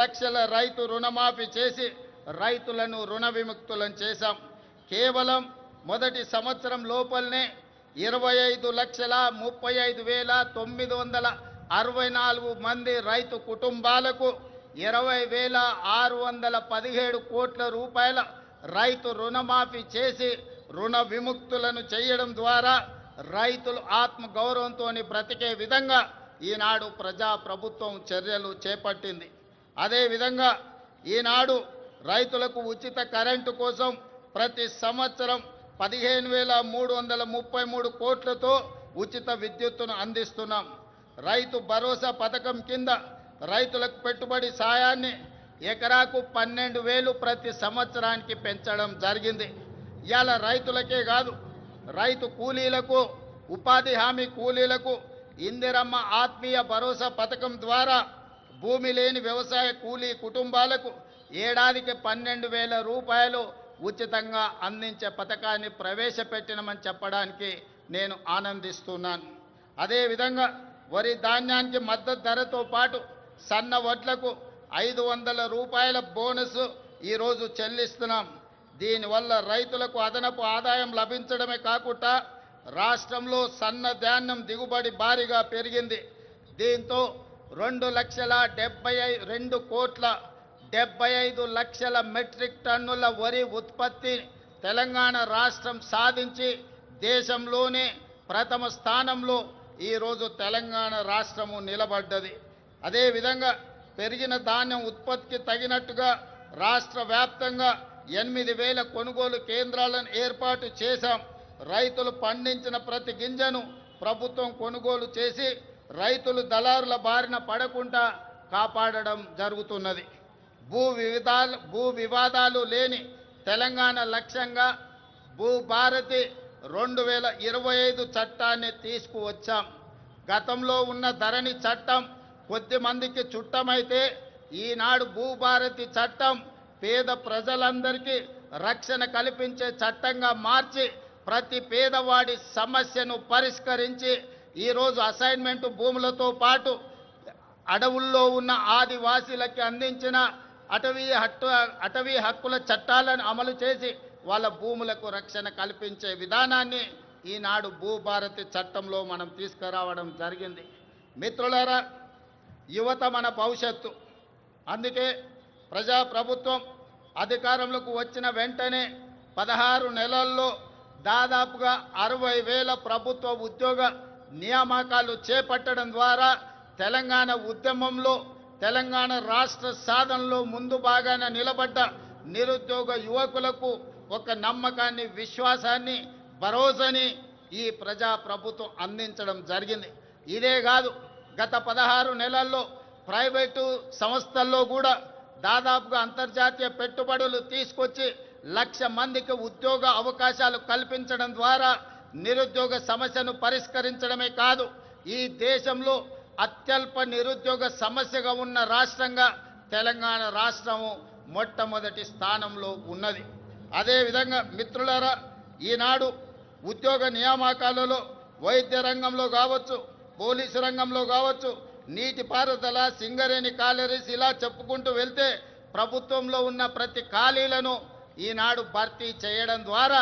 లక్షల రైతు రుణమాఫీ చేసి రైతులను రుణ విముక్తులను చేశాం. కేవలం మొదటి సంవత్సరం లోపలనే 25,35,964 మంది రైతు కుటుంబాలకు 20,617 కోట్ల రూపాయల రైతు రుణమాఫీ చేసి రుణ విముక్తులను చేయడం ద్వారా రైతులు ఆత్మగౌరవంతో బ్రతికే విధంగా ఈనాడు ప్రజాప్రభుత్వం చర్యలు చేపట్టింది. అదేవిధంగా ఈనాడు రైతులకు ఉచిత కరెంటు కోసం ప్రతి సంవత్సరం 15,333 కోట్లతో ఉచిత విద్యుత్తును అందిస్తున్నాం. రైతు భరోసా పథకం కింద రైతులకు పెట్టుబడి సాయాన్ని ఎకరాకు 12,000 ప్రతి సంవత్సరానికి పెంచడం జరిగింది. ఇవాళ రైతులకే కాదు, రైతు కూలీలకు, ఉపాధి హామీ కూలీలకు ఇందిరమ్మ ఆత్మీయ భరోసా పథకం ద్వారా భూమి లేని వ్యవసాయ కూలీ కుటుంబాలకు ఏడాదికి 12,000 రూపాయలు ఉచితంగా అందించే పథకాన్ని ప్రవేశపెట్టినమని చెప్పడానికి నేను ఆనందిస్తున్నాను. అదేవిధంగా వరి ధాన్యానికి మద్దతు ధరతో పాటు సన్న వడ్లకు 500 రూపాయల బోనస్ ఈరోజు చెల్లిస్తున్నాం. దీనివల్ల రైతులకు అదనపు ఆదాయం లభించడమే కాకుండా రాష్ట్రంలో సన్న ధాన్యం దిగుబడి భారీగా పెరిగింది. దీంతో 2,72,75,00,000 మెట్రిక్ టన్నుల వరి ఉత్పత్తి తెలంగాణ రాష్ట్రం సాధించి దేశంలోనే ప్రథమ స్థానంలో ఈరోజు తెలంగాణ రాష్ట్రము నిలబడ్డది. అదేవిధంగా పెరిగిన ధాన్యం ఉత్పత్తికి తగినట్టుగా రాష్ట్ర వ్యాప్తంగా 8,000 కొనుగోలు కేంద్రాలను ఏర్పాటు చేశాం. రైతులు పండించిన ప్రతి గింజను ప్రభుత్వం కొనుగోలు చేసి రైతులు దళారుల బారిన పడకుండా కాపాడడం జరుగుతున్నది. భూ వివాదాలు లేని తెలంగాణ లక్ష్యంగా భూభారతి 2025 చట్టాన్ని తీసుకువచ్చాం. గతంలో ఉన్న ధరణి చట్టం కొద్ది మందికి చుట్టమైతే ఈనాడు భూభారతి చట్టం పేద ప్రజలందరికీ రక్షణ కల్పించే చట్టంగా మార్చి ప్రతి పేదవాడి సమస్యను పరిష్కరించి ఈరోజు అసైన్మెంట్ భూములతో పాటు అడవుల్లో ఉన్న ఆదివాసీలకి అందించిన అటవీ హక్కుల చట్టాలను అమలు చేసి వాళ్ళ భూములకు రక్షణ కల్పించే విధానాన్ని ఈనాడు భూభారతి చట్టంలో మనం తీసుకురావడం జరిగింది. మిత్రులారా, యువత మన భవిష్యత్తు. అందుకే ప్రజాప్రభుత్వం అధికారంలోకి వచ్చిన వెంటనే 16 నెలల్లో దాదాపుగా 60,000 ప్రభుత్వ ఉద్యోగ నియామకాలు చేపట్టడం ద్వారా తెలంగాణ ఉద్యమంలో, తెలంగాణ రాష్ట్ర సాధనలో ముందు భాగాన నిలబడ్డ నిరుద్యోగ యువకులకు ఒక నమ్మకాన్ని, విశ్వాసాన్ని, భరోసాని ఈ ప్రజాప్రభుత్వం అందించడం జరిగింది. ఇదే కాదు, గత 16 నెలల్లో ప్రైవేటు సంస్థల్లో కూడా దాదాపుగా అంతర్జాతీయ పెట్టుబడులు తీసుకొచ్చి 1,00,000 మందికి ఉద్యోగ అవకాశాలు కల్పించడం ద్వారా నిరుద్యోగ సమస్యను పరిష్కరించడమే కాదు, ఈ దేశంలో అత్యల్ప నిరుద్యోగ సమస్యగా ఉన్న రాష్ట్రంగా తెలంగాణ రాష్ట్రము మొట్టమొదటి స్థానంలో ఉన్నది. అదేవిధంగా మిత్రులారా, ఈనాడు ఉద్యోగ నియామకాలలో వైద్య రంగంలో కావచ్చు, పోలీసు రంగంలో కావచ్చు, నీటిపారుదల, సింగరేణి కాలరీస్ ఇలా చెప్పుకుంటూ వెళ్తే ప్రభుత్వంలో ఉన్న ప్రతి ఖాళీలను ఈనాడు భర్తీ చేయడం ద్వారా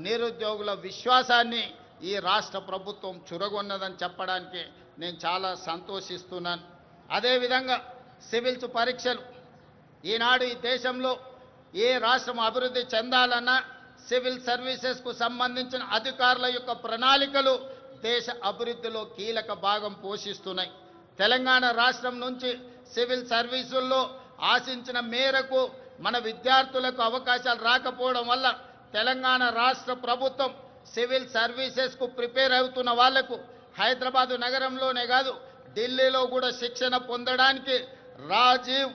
నిరుద్యోగుల విశ్వాసాన్ని ఈ రాష్ట్ర ప్రభుత్వం చురగొన్నదని చెప్పడానికి నేను చాలా సంతోషిస్తున్నాను. అదేవిధంగా సివిల్స్ పరీక్షలు ఈనాడు ఈ దేశంలో ఏ రాష్ట్రం అభివృద్ధి చెందాలన్నా సివిల్ సర్వీసెస్కు సంబంధించిన అధికారుల యొక్క ప్రణాళికలు దేశ అభివృద్ధిలో కీలక భాగం పోషిస్తున్నాయి. తెలంగాణ రాష్ట్రం నుంచి సివిల్ సర్వీసుల్లో ఆశించిన మేరకు మన విద్యార్థులకు అవకాశాలు రాకపోవడం వల్ల తెలంగాణ రాష్ట్ర ప్రభుత్వం సివిల్ సర్వీసెస్కు ప్రిపేర్ అవుతున్న వాళ్లకు హైదరాబాదు నగరంలోనే కాదు, ఢిల్లీలో కూడా శిక్షణ పొందడానికి రాజీవ్